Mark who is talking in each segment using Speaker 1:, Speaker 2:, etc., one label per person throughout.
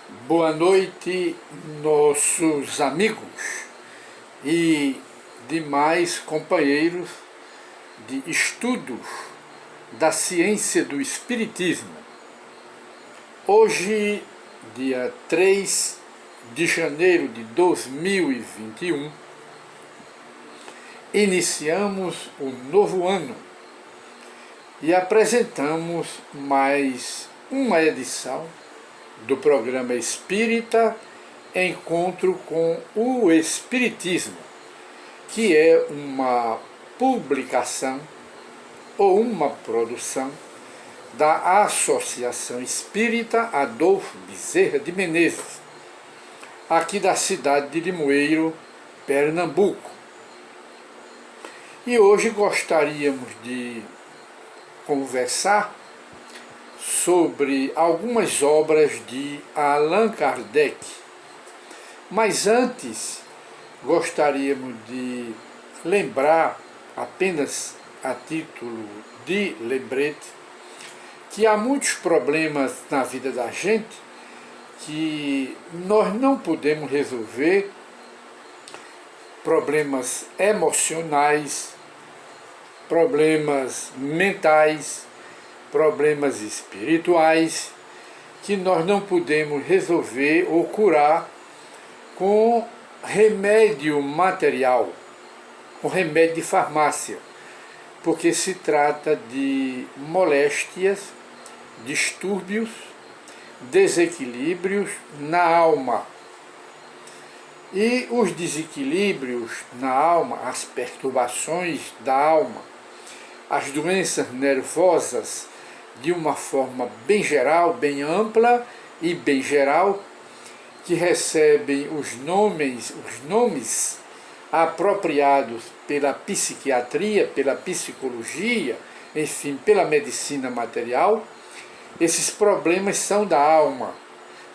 Speaker 1: Boa noite, nossos amigos e demais companheiros de estudos da ciência do Espiritismo. Hoje, dia 3 de janeiro de 2021, iniciamos o novo ano e apresentamos mais uma edição do programa Espírita Encontro com o Espiritismo, que é uma publicação ou uma produção da Associação Espírita Adolfo Bezerra de Menezes, aqui da cidade de Limoeiro, Pernambuco. E hoje gostaríamos de conversar sobre algumas obras de Allan Kardec. Mas antes, gostaríamos de lembrar, apenas a título de lembrete, que há muitos problemas na vida da gente que nós não podemos resolver, problemas emocionais, problemas mentais, problemas espirituais, que nós não podemos resolver ou curar com remédio material, com remédio de farmácia, porque se trata de moléstias, distúrbios, desequilíbrios na alma. E os desequilíbrios na alma, as perturbações da alma, as doenças nervosas, de uma forma bem geral, bem ampla e bem geral, que recebem os nomes apropriados pela psiquiatria, pela psicologia, enfim, pela medicina material. Esses problemas são da alma.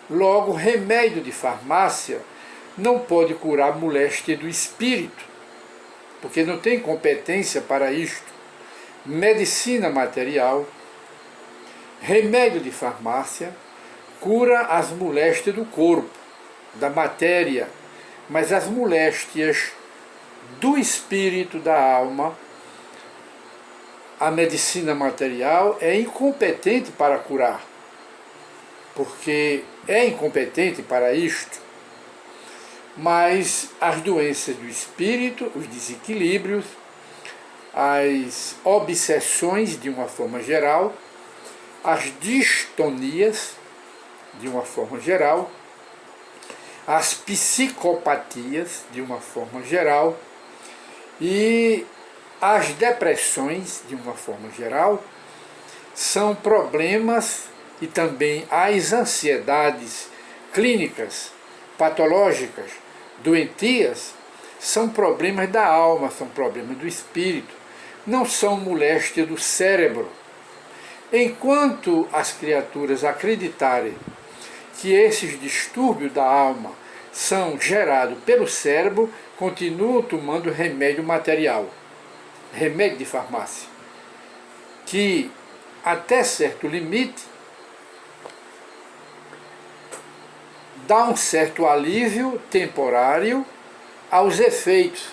Speaker 1: Logo, remédio de farmácia não pode curar a moléstia do espírito, porque não tem competência para isto. Medicina material, remédio de farmácia, cura as moléstias do corpo, da matéria, mas as moléstias do espírito, da alma, a medicina material é incompetente para curar, porque é incompetente para isto. Mas as doenças do espírito, os desequilíbrios, as obsessões de uma forma geral, as distonias de uma forma geral, as psicopatias de uma forma geral e as depressões de uma forma geral são problemas, e também as ansiedades clínicas, patológicas, doentias, são problemas da alma, são problemas do espírito, não são moléstia do cérebro. Enquanto as criaturas acreditarem que esses distúrbios da alma são gerados pelo cérebro, continuam tomando remédio material, remédio de farmácia, que até certo limite dá um certo alívio temporário aos efeitos,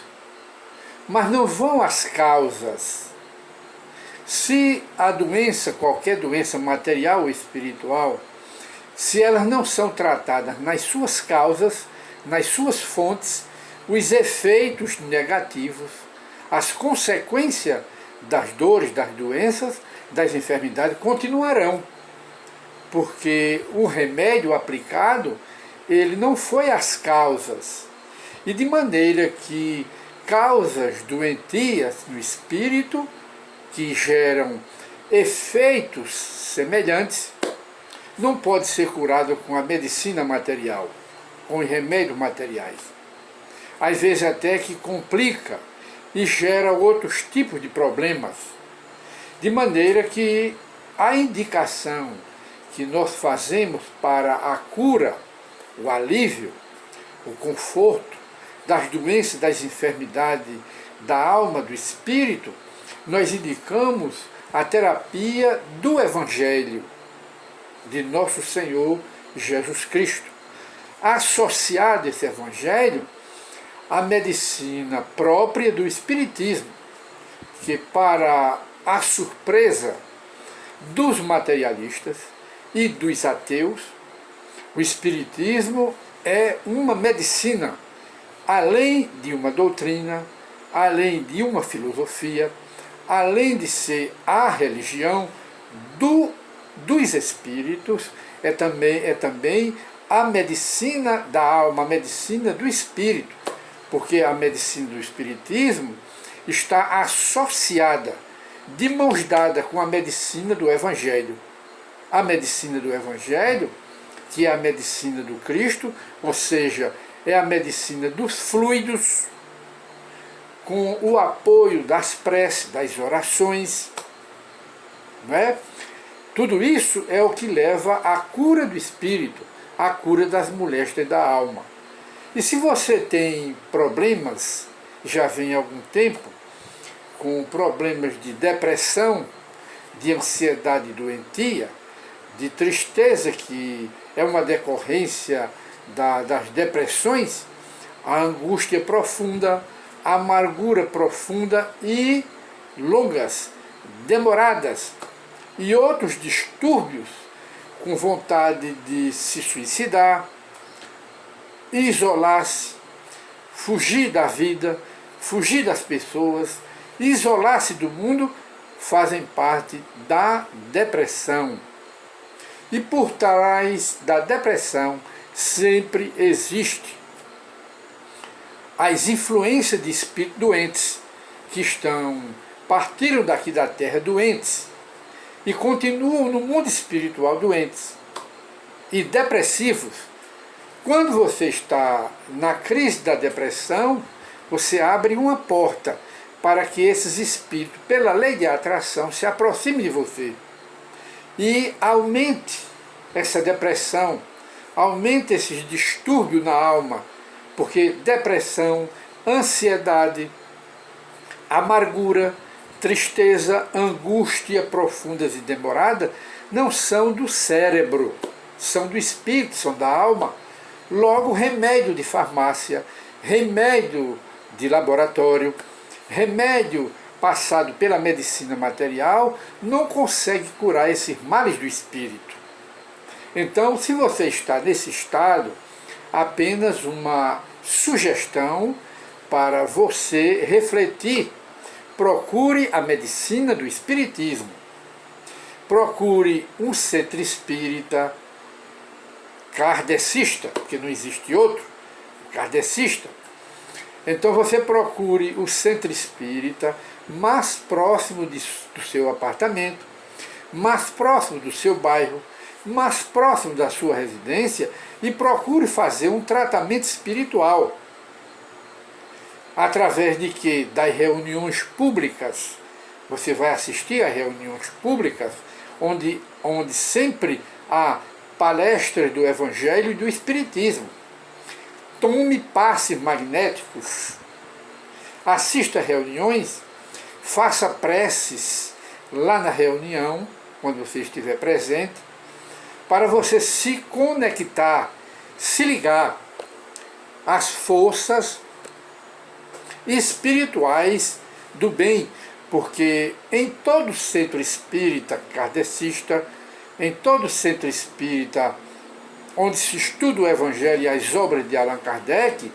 Speaker 1: mas não vão às causas. Se a doença, qualquer doença material ou espiritual, se elas não são tratadas nas suas causas, nas suas fontes, os efeitos negativos, as consequências das dores, das doenças, das enfermidades continuarão, porque o remédio aplicado, ele não foi às causas, e de maneira que causas doentias no espírito, que geram efeitos semelhantes, não pode ser curado com a medicina material, com os remédios materiais. Às vezes até que complica e gera outros tipos de problemas. De maneira que a indicação que nós fazemos para a cura, o alívio, o conforto das doenças, das enfermidades da alma, do espírito, nós indicamos a terapia do Evangelho de Nosso Senhor Jesus Cristo. associado esse evangelho à medicina própria do espiritismo, que, para a surpresa dos materialistas e dos ateus, o espiritismo é uma medicina, além de uma doutrina, além de uma filosofia, além de ser a religião dos espíritos, é também a medicina da alma, a medicina do espírito, porque a medicina do espiritismo está associada, de mãos dadas com a medicina do Evangelho. A medicina do Evangelho, que é a medicina do Cristo, ou seja, é a medicina dos fluidos, com o apoio das preces, das orações, não é? Tudo isso é o que leva à cura do espírito, à cura das moléstias da alma. E se você tem problemas, já vem há algum tempo, com problemas de depressão, de ansiedade doentia, de tristeza, que é uma decorrência das depressões, a angústia profunda, a amargura profunda e longas, demoradas, e outros distúrbios, com vontade de se suicidar, isolar-se, fugir da vida, fugir das pessoas, isolar-se do mundo, fazem parte da depressão. E por trás da depressão sempre existe as influências de espíritos doentes, que partiram daqui da Terra doentes e continuam no mundo espiritual doentes e depressivos. Quando você está na crise da depressão, você abre uma porta para que esses espíritos, pela lei de atração, se aproximem de você e aumente essa depressão, aumente esses distúrbios na alma, porque depressão, ansiedade, amargura, tristeza, angústia profundas e demoradas não são do cérebro, são do espírito, são da alma. Logo, remédio de farmácia, remédio de laboratório, remédio passado pela medicina material não consegue curar esses males do espírito. Então, se você está nesse estado, apenas uma sugestão para você refletir. Procure a medicina do espiritismo. Procure um centro espírita kardecista, porque não existe outro, kardecista. Então você procure o centro espírita mais próximo do seu apartamento, mais próximo do seu bairro, mais próximo da sua residência, e procure fazer um tratamento espiritual. Através de que? Das reuniões públicas. Você vai assistir a reuniões públicas, onde sempre há palestras do Evangelho e do Espiritismo. Tome passes magnéticos, assista a reuniões, faça preces lá na reunião, quando você estiver presente, para você se conectar, se ligar às forças espirituais do bem, porque em todo centro espírita kardecista, em todo centro espírita onde se estuda o Evangelho e as obras de Allan Kardec,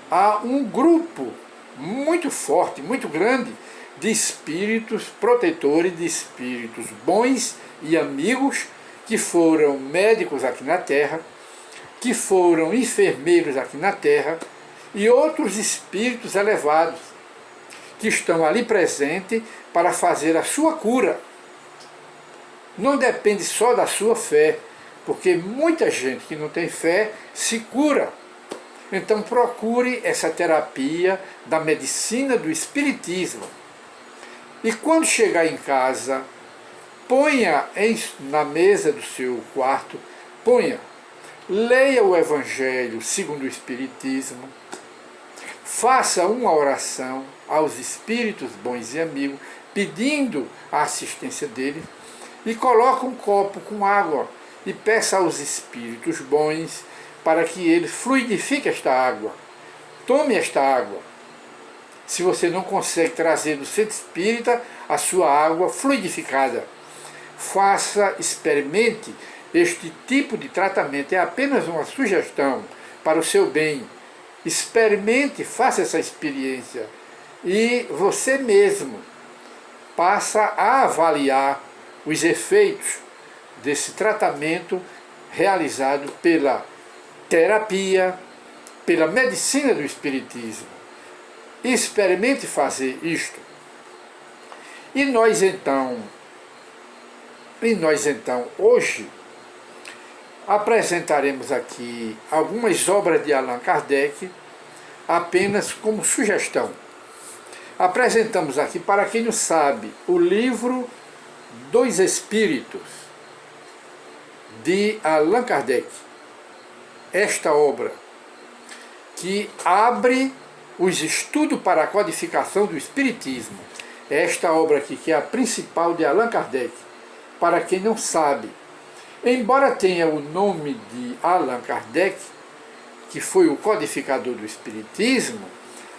Speaker 1: há um grupo muito forte, muito grande, de espíritos protetores, de espíritos bons e amigos, que foram médicos aqui na Terra, que foram enfermeiros aqui na Terra, e outros espíritos elevados, que estão ali presentes para fazer a sua cura. Não depende só da sua fé, porque muita gente que não tem fé se cura. Então procure essa terapia da medicina do espiritismo. E quando chegar em casa, ponha na mesa do seu quarto, leia o Evangelho segundo o Espiritismo, faça uma oração aos espíritos bons e amigos, pedindo a assistência deles, e coloque um copo com água e peça aos espíritos bons para que ele fluidifique esta água. Tome esta água. Se você não consegue trazer do centro espírita a sua água fluidificada, experimente este tipo de tratamento. É apenas uma sugestão para o seu bem. Experimente, faça essa experiência e você mesmo passa a avaliar os efeitos desse tratamento realizado pela terapia, pela medicina do espiritismo. Experimente fazer isto. E nós então, hoje, apresentaremos aqui algumas obras de Allan Kardec, apenas como sugestão. Apresentamos aqui, para quem não sabe, o livro dos Espíritos, de Allan Kardec. Esta obra, que abre os estudos para a codificação do Espiritismo. Esta obra aqui, que é a principal de Allan Kardec. Para quem não sabe, embora tenha o nome de Allan Kardec, que foi o codificador do Espiritismo,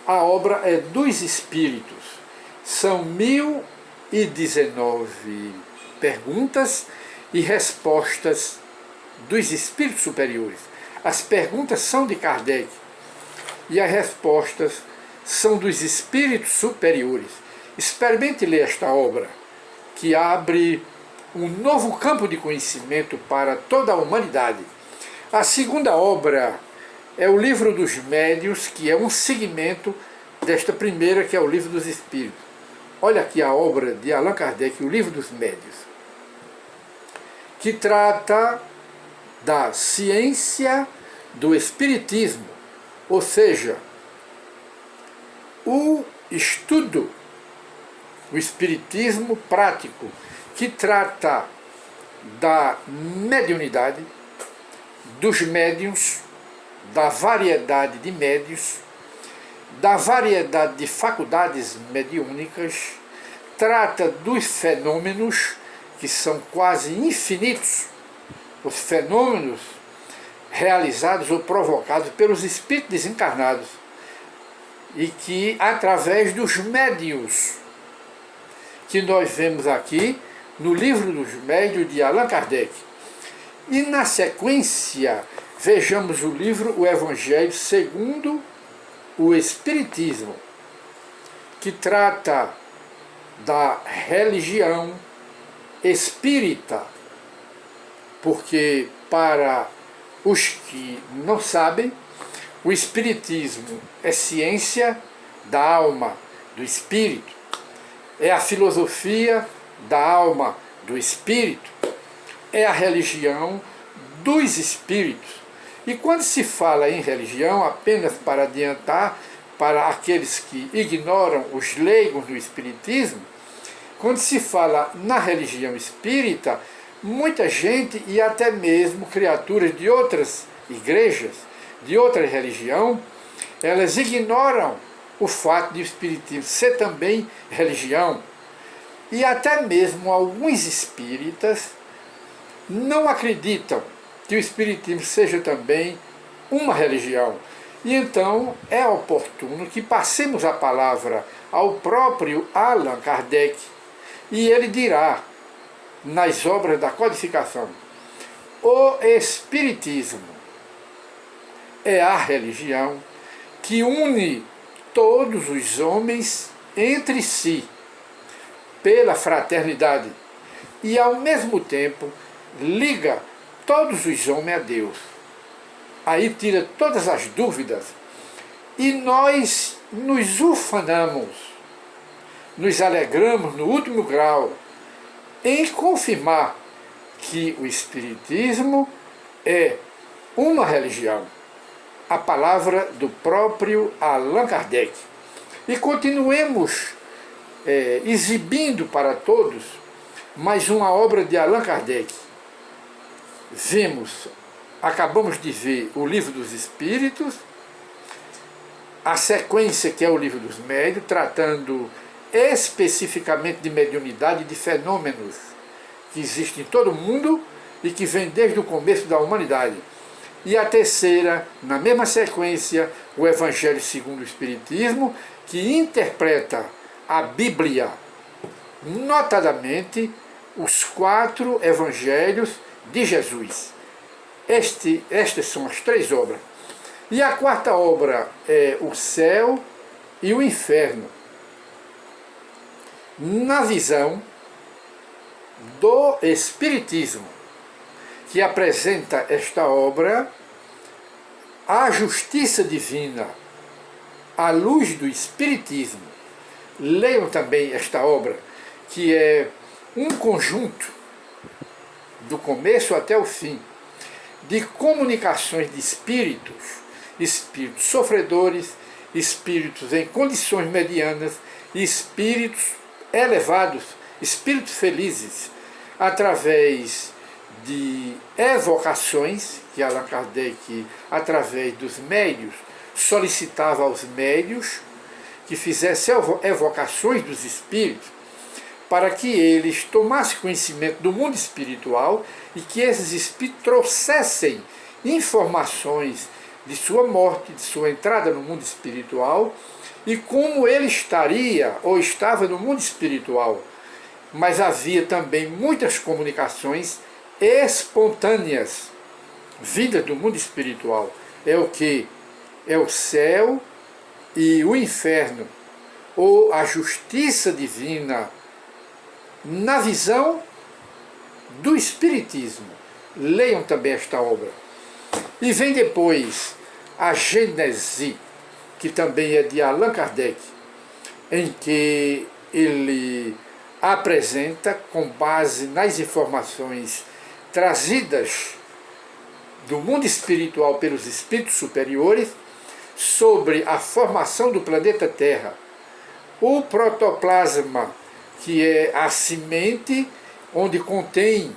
Speaker 1: a obra é dos Espíritos. São 1019 perguntas e respostas dos Espíritos superiores. As perguntas são de Kardec e as respostas são dos Espíritos superiores. Experimente ler esta obra, que abre um novo campo de conhecimento para toda a humanidade. A segunda obra é o Livro dos Médiuns, que é um segmento desta primeira, que é o Livro dos Espíritos. Olha aqui a obra de Allan Kardec, o Livro dos Médiuns, que trata da ciência do Espiritismo, ou seja, o estudo, o Espiritismo prático, que trata da mediunidade, dos médiuns, da variedade de médiuns, da variedade de faculdades mediúnicas, trata dos fenômenos, que são quase infinitos, os fenômenos realizados ou provocados pelos espíritos desencarnados, e que, através dos médiuns, que nós vemos aqui no Livro dos Médiuns de Allan Kardec. E na sequência, vejamos o livro O Evangelho segundo o Espiritismo, que trata da religião espírita, porque, para os que não sabem, o Espiritismo é ciência da alma, do espírito, é a filosofia da alma, do espírito, é a religião dos espíritos. E quando se fala em religião, apenas para adiantar, para aqueles que ignoram, os leigos do espiritismo, quando se fala na religião espírita, muita gente, e até mesmo criaturas de outras igrejas, de outra religião, elas ignoram o fato de o espiritismo ser também religião. E até mesmo alguns espíritas não acreditam que o espiritismo seja também uma religião. E então é oportuno que passemos a palavra ao próprio Allan Kardec, e ele dirá, nas obras da codificação: o Espiritismo é a religião que une todos os homens entre si pela fraternidade e, ao mesmo tempo, liga todos os homens a Deus. Aí tira todas as dúvidas e nós nos ufanamos, nos alegramos no último grau em confirmar que o Espiritismo é uma religião, a palavra do próprio Allan Kardec. E continuemos exibindo para todos mais uma obra de Allan Kardec. Acabamos de ver o Livro dos Espíritos, a sequência, que é o Livro dos Médiuns, tratando especificamente de mediunidade, de fenômenos que existem em todo o mundo e que vem desde o começo da humanidade. E a terceira, na mesma sequência, o Evangelho segundo o Espiritismo, que interpreta a Bíblia, notadamente os 4 Evangelhos de Jesus. Estas são as 3 obras. E a quarta obra é o céu e o inferno, na visão do Espiritismo, que apresenta esta obra, a justiça divina, à luz do Espiritismo. Leiam também esta obra, que é um conjunto, do começo até o fim, de comunicações de espíritos, espíritos sofredores, espíritos em condições medianas, espíritos elevados, espíritos felizes, através de evocações, que Allan Kardec, através dos médios, solicitava aos médios que fizessem evocações dos espíritos, para que eles tomassem conhecimento do mundo espiritual e que esses espíritos trouxessem informações de sua morte, de sua entrada no mundo espiritual e como ele estaria ou estava no mundo espiritual. Mas havia também muitas comunicações espontâneas, vindas do mundo espiritual. É o que? É o céu e o inferno, ou a justiça divina, na visão do Espiritismo. Leiam também esta obra. E vem depois a Gênese, que também é de Allan Kardec, em que ele apresenta, com base nas informações trazidas do mundo espiritual pelos espíritos superiores, sobre a formação do planeta Terra, o protoplasma, que é a semente onde contém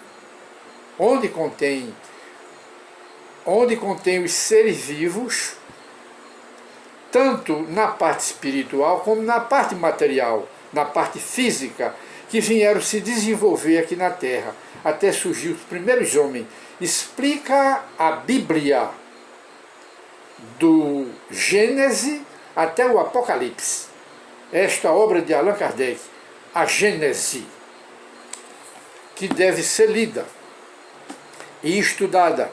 Speaker 1: os seres vivos, tanto na parte espiritual como na parte material, na parte física, que vieram se desenvolver aqui na Terra, até surgir os primeiros homens. Explica a Bíblia, do Gênese até o Apocalipse. Esta obra de Allan Kardec, a Gênese, que deve ser lida e estudada.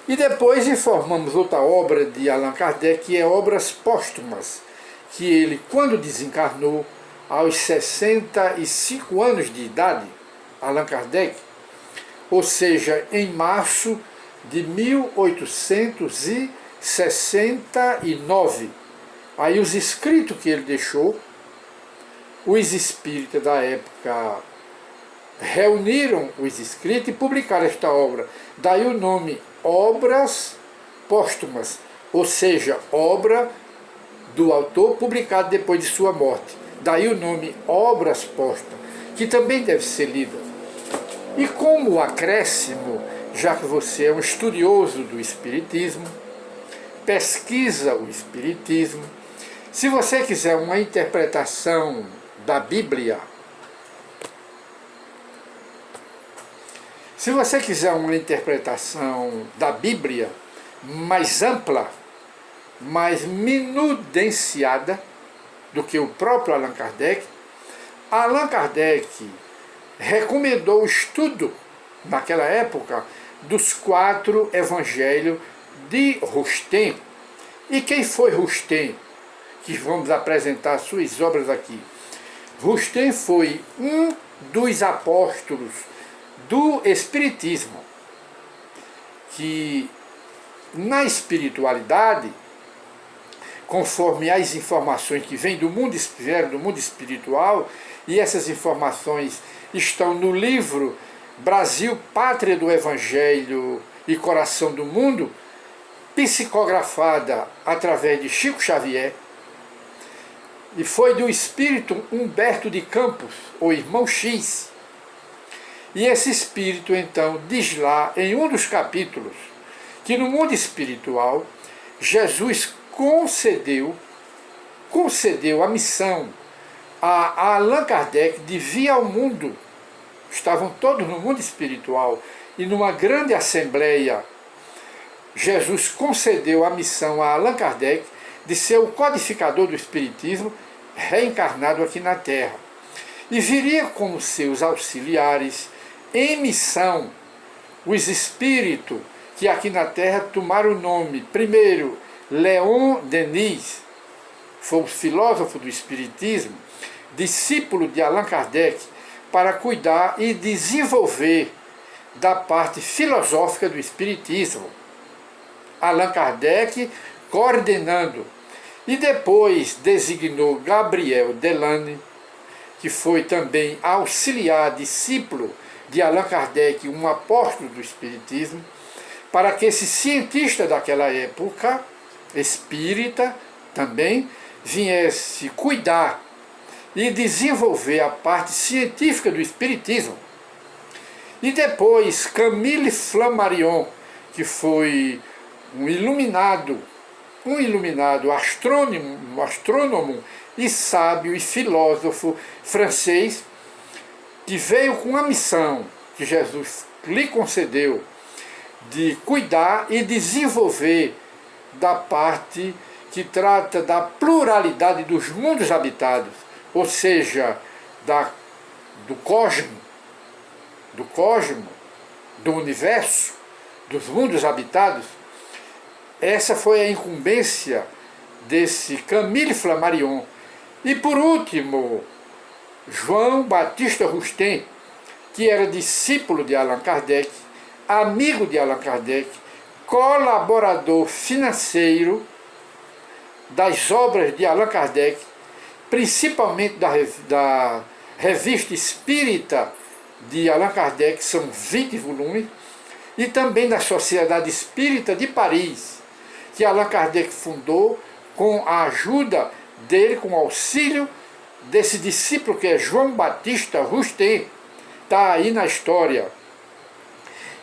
Speaker 1: E depois informamos outra obra de Allan Kardec, que é Obras Póstumas, que ele, quando desencarnou, aos 65 anos de idade, Allan Kardec, ou seja, em março de 1869, aí os escritos que ele deixou, os espíritas da época reuniram os escritos e publicaram esta obra. Daí o nome Obras Póstumas, ou seja, obra do autor publicada depois de sua morte. Daí o nome Obras Póstumas, que também deve ser lida. E como acréscimo, já que você é um estudioso do Espiritismo, pesquisa o Espiritismo, se você quiser uma interpretação da Bíblia, se você quiser uma interpretação da Bíblia mais ampla, mais minudenciada do que o próprio Allan Kardec recomendou o estudo, naquela época, dos 4 evangelhos de Rustem. E quem foi Rustem? Que vamos apresentar suas obras aqui. Rustem foi um dos apóstolos do Espiritismo, que na espiritualidade, conforme as informações que vêm do mundo espiritual, e essas informações estão no livro Brasil, Pátria do Evangelho e Coração do Mundo, psicografada através de Chico Xavier, e foi do espírito Humberto de Campos, o irmão X. E esse espírito então diz lá, em um dos capítulos, que no mundo espiritual Jesus concedeu a missão a Allan Kardec de vir ao mundo. Estavam todos no mundo espiritual e numa grande assembleia Jesus concedeu a missão a Allan Kardec de ser o codificador do Espiritismo reencarnado aqui na Terra. E viria como seus auxiliares em missão os espíritos que aqui na Terra tomaram o nome, primeiro, Leon Denis, foi o filósofo do Espiritismo, discípulo de Allan Kardec, para cuidar e desenvolver da parte filosófica do Espiritismo. Allan Kardec coordenando, e depois designou Gabriel Delane, que foi também auxiliar, discípulo de Allan Kardec, um apóstolo do Espiritismo, para que esse cientista daquela época, espírita também, viesse cuidar e desenvolver a parte científica do Espiritismo. E depois Camille Flammarion, que foi um iluminado astrônomo e sábio e filósofo francês, que veio com a missão que Jesus lhe concedeu de cuidar e desenvolver da parte que trata da pluralidade dos mundos habitados, ou seja, do cosmo, do universo, dos mundos habitados. Essa foi a incumbência desse Camille Flammarion. E por último, João Batista Roustin, que era discípulo de Allan Kardec, amigo de Allan Kardec, colaborador financeiro das obras de Allan Kardec, principalmente da Revista Espírita de Allan Kardec, são 20 volumes, e também da Sociedade Espírita de Paris, que Allan Kardec fundou com a ajuda dele, com o auxílio desse discípulo que é João Batista Roustin, está aí na história.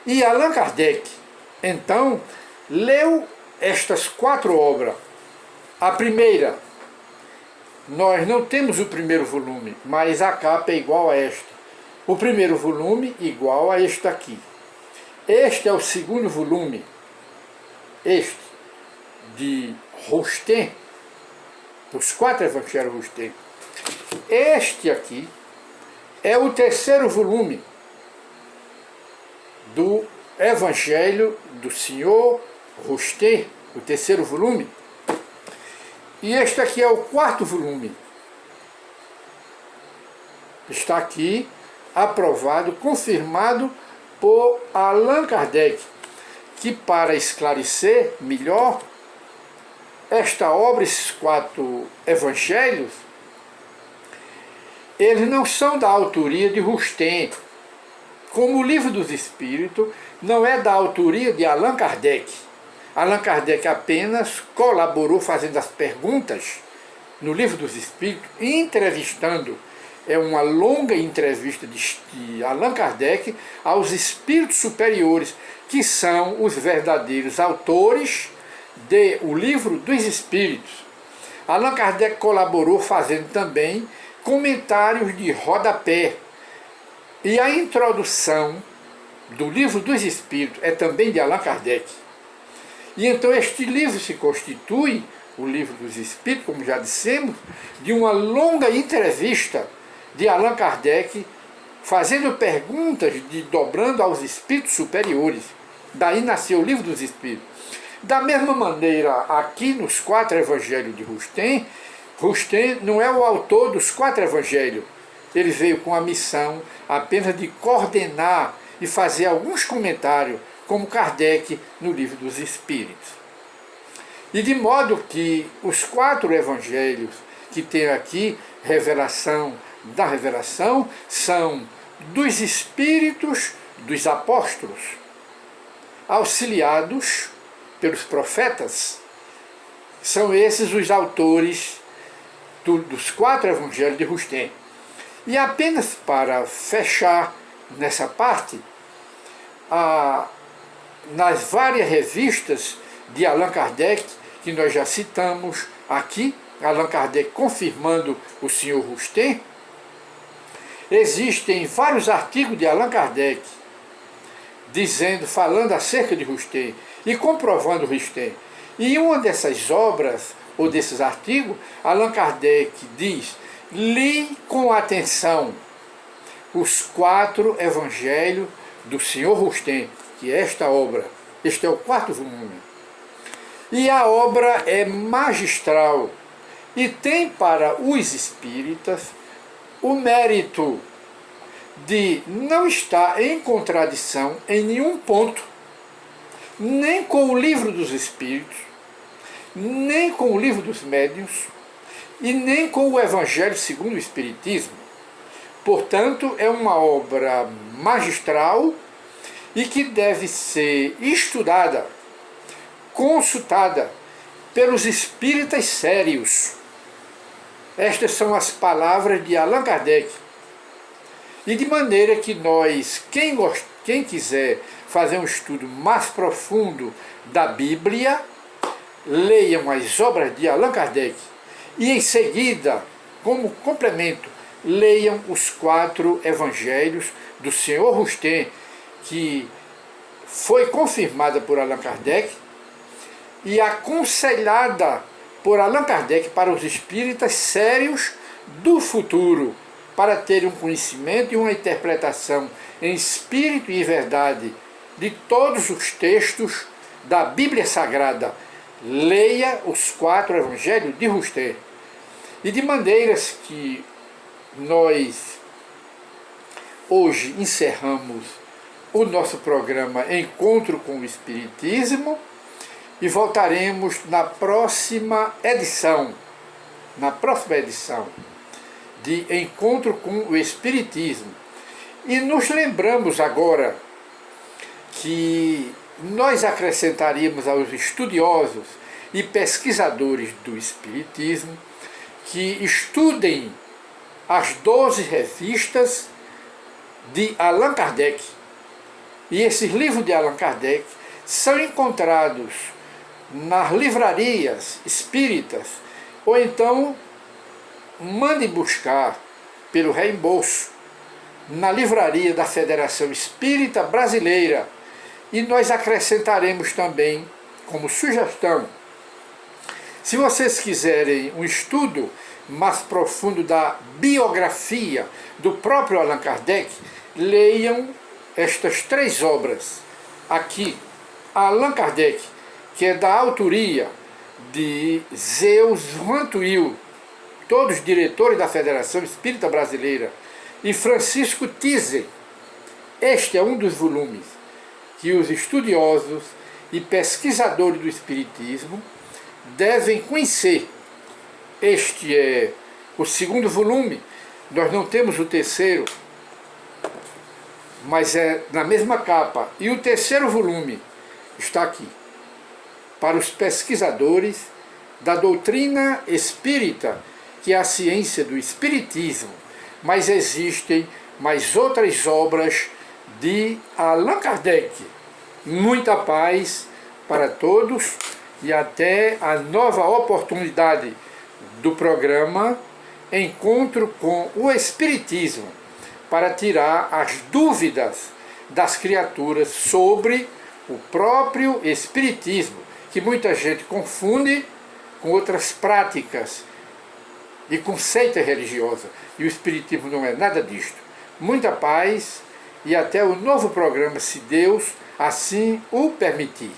Speaker 1: E Allan Kardec, então, leu estas 4 obras. A primeira, nós não temos o primeiro volume, mas a capa é igual a esta. O primeiro volume igual a este aqui. Este é o segundo volume, este, de Roustin, os 4 evangelhos Roustin. Este aqui é o terceiro volume do Evangelho do Senhor Roustin, o terceiro volume. E este aqui é o 4º volume. Está aqui, aprovado, confirmado por Allan Kardec, que para esclarecer melhor esta obra, esses 4 evangelhos, eles não são da autoria de Roustin, como o Livro dos Espíritos não é da autoria de Allan Kardec. Allan Kardec apenas colaborou fazendo as perguntas no Livro dos Espíritos, entrevistando, é uma longa entrevista de Allan Kardec aos espíritos superiores, que são os verdadeiros autores do Livro dos Espíritos. Allan Kardec colaborou fazendo também comentários de rodapé. E a introdução do Livro dos Espíritos é também de Allan Kardec. E então este livro se constitui, o Livro dos Espíritos, como já dissemos, de uma longa entrevista de Allan Kardec, fazendo perguntas, dobrando aos espíritos superiores. Daí nasceu o Livro dos Espíritos. Da mesma maneira, aqui nos 4 evangelhos de Roustin, Roustin não é o autor dos 4 evangelhos. Ele veio com a missão apenas de coordenar e fazer alguns comentários, como Kardec no Livro dos Espíritos. E de modo que os 4 evangelhos que tem aqui, revelação da revelação, são dos espíritos dos apóstolos, auxiliados pelos profetas. São esses os autores dos 4 evangelhos de Roustin. E apenas para fechar nessa parte, nas várias revistas de Allan Kardec, que nós já citamos aqui, Allan Kardec confirmando o senhor Roustin, existem vários artigos de Allan Kardec falando acerca de Roustin, e comprovando Rustem. E em uma dessas obras, ou desses artigos, Allan Kardec diz: li com atenção os 4 evangelhos do Senhor Rustem, que é esta obra. Este é o 4º volume. E a obra é magistral e tem para os espíritas o mérito de não estar em contradição em nenhum ponto, nem com o Livro dos Espíritos, nem com o Livro dos Médiuns e nem com o Evangelho segundo o Espiritismo. Portanto, é uma obra magistral e que deve ser estudada, consultada pelos espíritas sérios. Estas são as palavras de Allan Kardec. E de maneira que nós, quem quiser fazer um estudo mais profundo da Bíblia, leiam as obras de Allan Kardec e em seguida, como complemento, leiam os 4 evangelhos do Senhor Rustem, que foi confirmada por Allan Kardec e aconselhada por Allan Kardec para os espíritas sérios do futuro, para terem um conhecimento e uma interpretação em espírito e verdade de todos os textos da Bíblia Sagrada. Leia os 4 evangelhos de Rustem. E de maneiras que nós hoje encerramos o nosso programa Encontro com o Espiritismo e voltaremos na próxima edição de Encontro com o Espiritismo. E nos lembramos agora que nós acrescentaríamos aos estudiosos e pesquisadores do Espiritismo que estudem as 12 revistas de Allan Kardec. E esses livros de Allan Kardec são encontrados nas livrarias espíritas, ou então mande buscar pelo reembolso na livraria da Federação Espírita Brasileira. E nós acrescentaremos também como sugestão, se vocês quiserem um estudo mais profundo da biografia do próprio Allan Kardec, leiam estas 3 obras aqui. Allan Kardec, que é da autoria de Zeus Vantuil, todos diretores da Federação Espírita Brasileira, e Francisco Thyssen. Este é um dos volumes que os estudiosos e pesquisadores do Espiritismo devem conhecer. Este é o 2º volume, nós não temos o 3º, mas é na mesma capa. E o 3º volume está aqui, para os pesquisadores da doutrina espírita, que é a ciência do Espiritismo. Mas existem mais outras obras de Allan Kardec. Muita paz para todos e até a nova oportunidade do programa Encontro com o Espiritismo, para tirar as dúvidas das criaturas sobre o próprio Espiritismo, que muita gente confunde com outras práticas e com seita religiosa. E o Espiritismo não é nada disto. Muita paz e até o novo programa, se Deus assim o permitir.